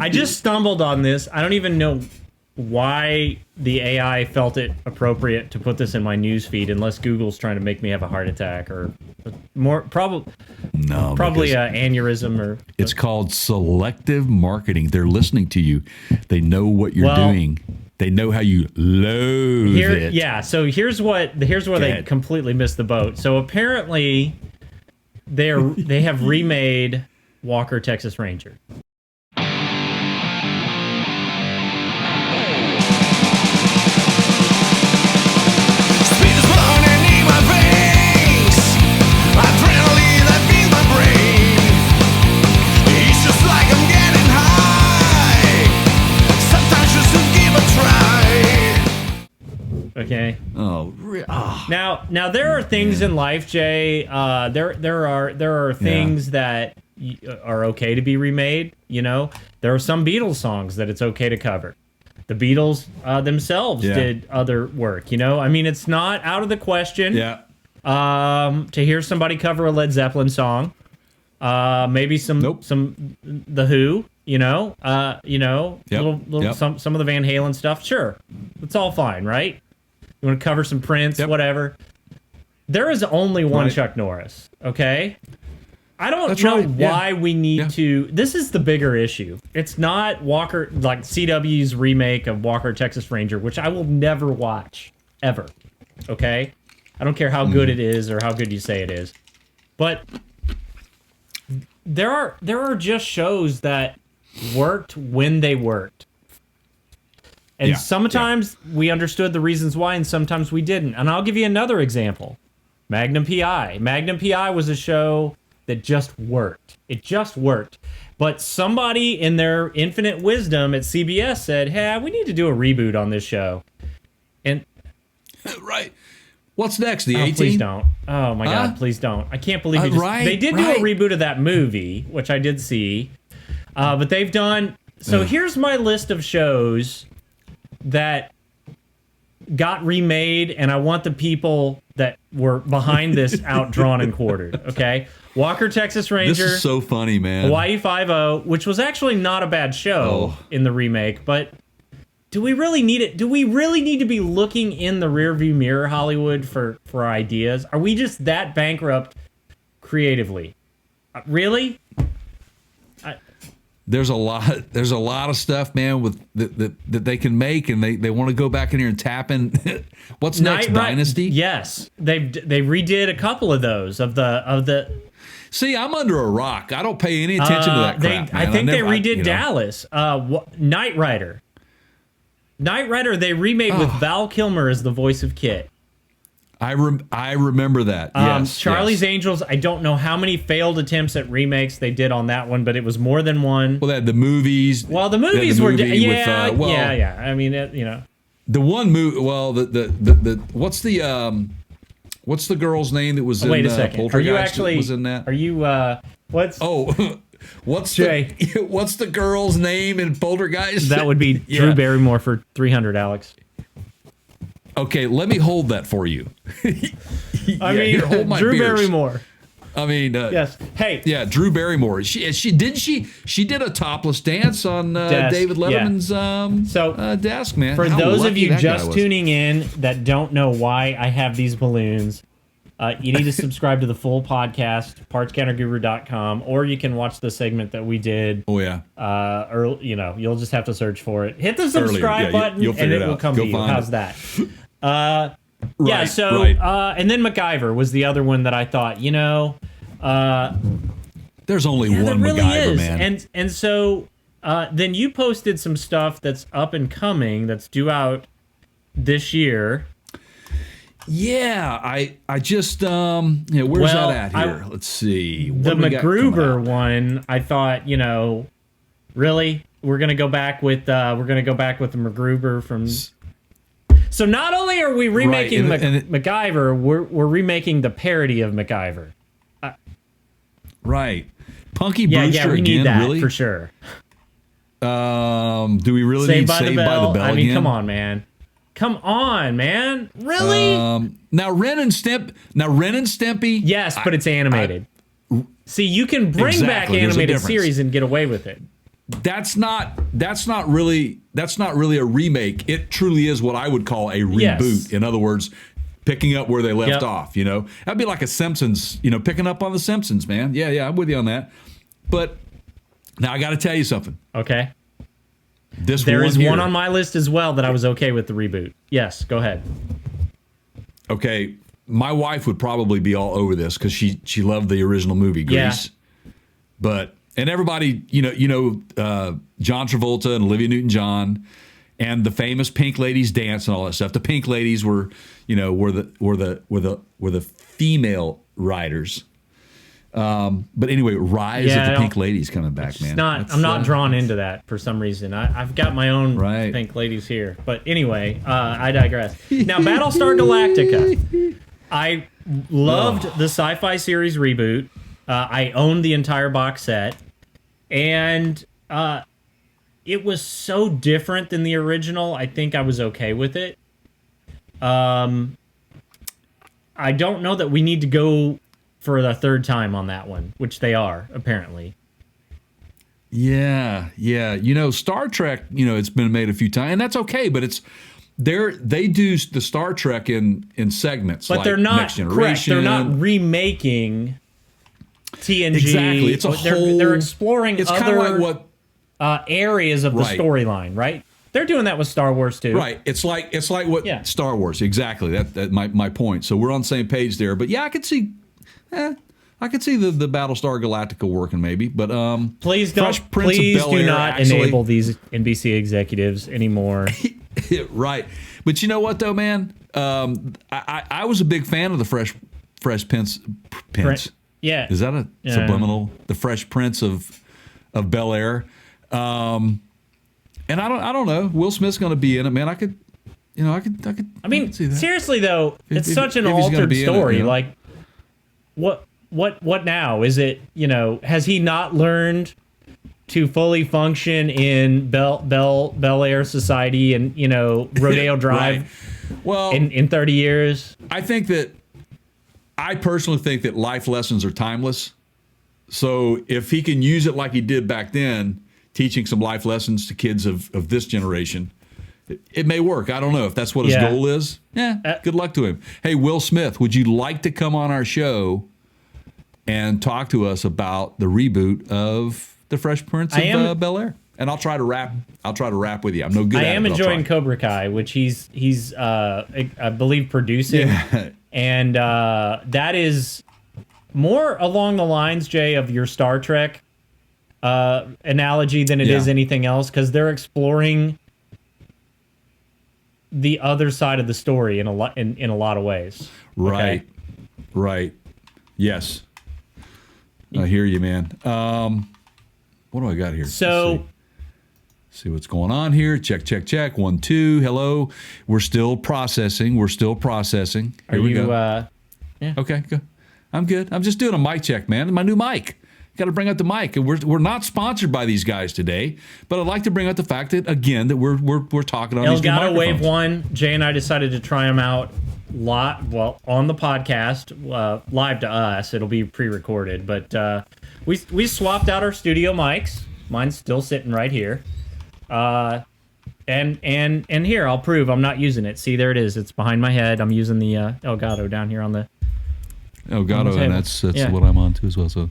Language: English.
I just stumbled on this. I don't even know why the AI felt it appropriate to put this in my news feed, unless Google's trying to make me have a heart attack or more probably an aneurysm or. It's called selective marketing. They're listening to you. They know what you're doing. They know how you loathe it. Yeah. So here's where they completely missed the boat. So apparently, they have remade Walker Texas Ranger. Okay. Now there are things in life, Jay. There are things that are okay to be remade. You know, there are some Beatles songs that it's okay to cover. The Beatles themselves did other work. You know, I mean, it's not out of the question. Yeah. To hear somebody cover a Led Zeppelin song, maybe some The Who. Some of the Van Halen stuff. Sure, it's all fine, right? You want to cover some Prince, whatever. There is only one Chuck Norris, okay? I don't know why we need to... This is the bigger issue. It's not Walker, like CW's remake of Walker Texas Ranger, which I will never watch, ever, okay? I don't care how good it is or how good you say it is. But there are just shows that worked when they worked. And sometimes we understood the reasons why, and sometimes we didn't. And I'll give you another example. Magnum P.I. Magnum P.I. was a show that just worked. It just worked. But somebody in their infinite wisdom at CBS said, hey, we need to do a reboot on this show. And right. What's next? The 18? Please don't. Oh, my God, please don't. I can't believe it. They did do a reboot of that movie, which I did see. But they've done... So here's my list of shows that got remade, and I want the people that were behind this out, drawn, and quartered, okay? Walker Texas Ranger. This is so funny, man. Hawaii Five-0, which was actually not a bad show in the remake, but do we really need it? Do we really need to be looking in the rearview mirror, Hollywood, for ideas? Are we just that bankrupt creatively? Really? There's a lot of stuff, man, with that they can make, and they want to go back in here and tap in. What's next? Dynasty? Yes, they redid a couple of those of the. See, I'm under a rock. I don't pay any attention to that crap. I think they redid Dallas. Knight Rider. Knight Rider they remade with Val Kilmer as the voice of Kit. I remember that. Yes, Charlie's Angels, I don't know how many failed attempts at remakes they did on that one, but it was more than one. Well, they had the movies. Well, the movies were... yeah. I mean, The one movie... Well, the what's the girl's name that was in Wait a second. Are you actually... Was in that? Are you... what's... Oh... What's the girl's name in Poltergeist? That would be Drew Barrymore for 300, Alex. Okay, let me hold that for you. Here, hold my Drew beers. Barrymore. I mean, yes. Hey, yeah, Drew Barrymore. She did a topless dance on David Letterman's desk, man. For those of you just tuning in that don't know why I have these balloons, you need to subscribe to the full podcast, partscounterguru.com, or you can watch the segment that we did. Oh yeah. You'll just have to search for it. Hit the subscribe button, and it will come to you. How's that? And then MacGyver was the other one that I thought, there's only one really MacGyver, is. man. And so then you posted some stuff that's up and coming, that's due out this year. Yeah, I just where's that at here? Let's see. The MacGruber one, I thought, really? We're gonna go back with the MacGruber from. So not only are we remaking MacGyver, we're remaking the parody of MacGyver. Right, Punky Brewster. Yeah, we need again, that really? for sure. Do we really need Saved by the Bell? I mean, again? come on, man. Really? Now Ren and Stimpy. Yes, but it's animated. See, you can bring back animated series and get away with it. that's not really a remake. It truly is what I would call a reboot. Yes. In other words, picking up where they left off. You know, that'd be like a Simpsons. You know, picking up on the Simpsons, man. Yeah, I'm with you on that. But now I got to tell you something. Okay. There is one on my list as well that I was okay with the reboot. Yes, go ahead. Okay, my wife would probably be all over this because she loved the original movie Grease. Yeah. And everybody, John Travolta and Olivia Newton-John, and the famous Pink Ladies dance and all that stuff. The Pink Ladies were the female riders. But anyway, Rise of the Pink Ladies coming back, man. I'm not drawn into that for some reason. I've got my own Pink Ladies here. But anyway, I digress. Now, Battlestar Galactica. I loved the Sci-Fi series reboot. I owned the entire box set. And it was so different than the original. I think I was okay with it. I don't know that we need to go for the third time on that one, which they are, apparently. Yeah. Star Trek, it's been made a few times, and that's okay, but they do the Star Trek in segments, but like they're not Next Generation. Correct. They're not remaking TNG. Exactly. It's they're exploring it's other like what, areas of the storyline, right? They're doing that with Star Wars too. Right. It's like what Star Wars. Exactly. That my point. So we're on the same page there. But yeah, I could see the Battlestar Galactica working maybe. But please do not enable these NBC executives anymore. Right. But you know what though, man? I was a big fan of the Fresh Prince. Yeah. Is that a subliminal? The Fresh Prince of Bel-Air. And I don't know. Will Smith's going to be in it, man. I could see that. Seriously though, it's such an altered story. Like, what now? Is it, has he not learned to fully function in Bel-Air society and, Rodeo Drive right. Well, in 30 years? I personally think that life lessons are timeless. So if he can use it like he did back then, teaching some life lessons to kids of this generation, it may work. I don't know if that's what his goal is. Yeah, good luck to him. Hey, Will Smith, would you like to come on our show and talk to us about the reboot of The Fresh Prince of Bel-Air? And I'll try to rap with you. I'm no good at it. I am enjoying Cobra Kai, which he's I believe producing. Yeah. And that is more along the lines, Jay, of your Star Trek analogy than it is anything else, because they're exploring the other side of the story in a lot of ways. Right. Okay? Right. Yes. I hear you, man. What do I got here? So see what's going on here. Check. 1, 2. Hello. We're still processing. Here we go. Yeah. Okay, good. I'm good. I'm just doing a mic check, man. My new mic. Got to bring out the mic. And we're not sponsored by these guys today, but I'd like to bring out the fact that again that we're talking on these new microphones. Elgato Wave 1. Jay and I decided to try them out on the podcast, live to us. It'll be pre-recorded, but we swapped out our studio mics. Mine's still sitting right here. And here, I'll prove I'm not using it. See, there it is. It's behind my head. I'm using the Elgato down here on the Elgato, and that's what I'm on to as well. So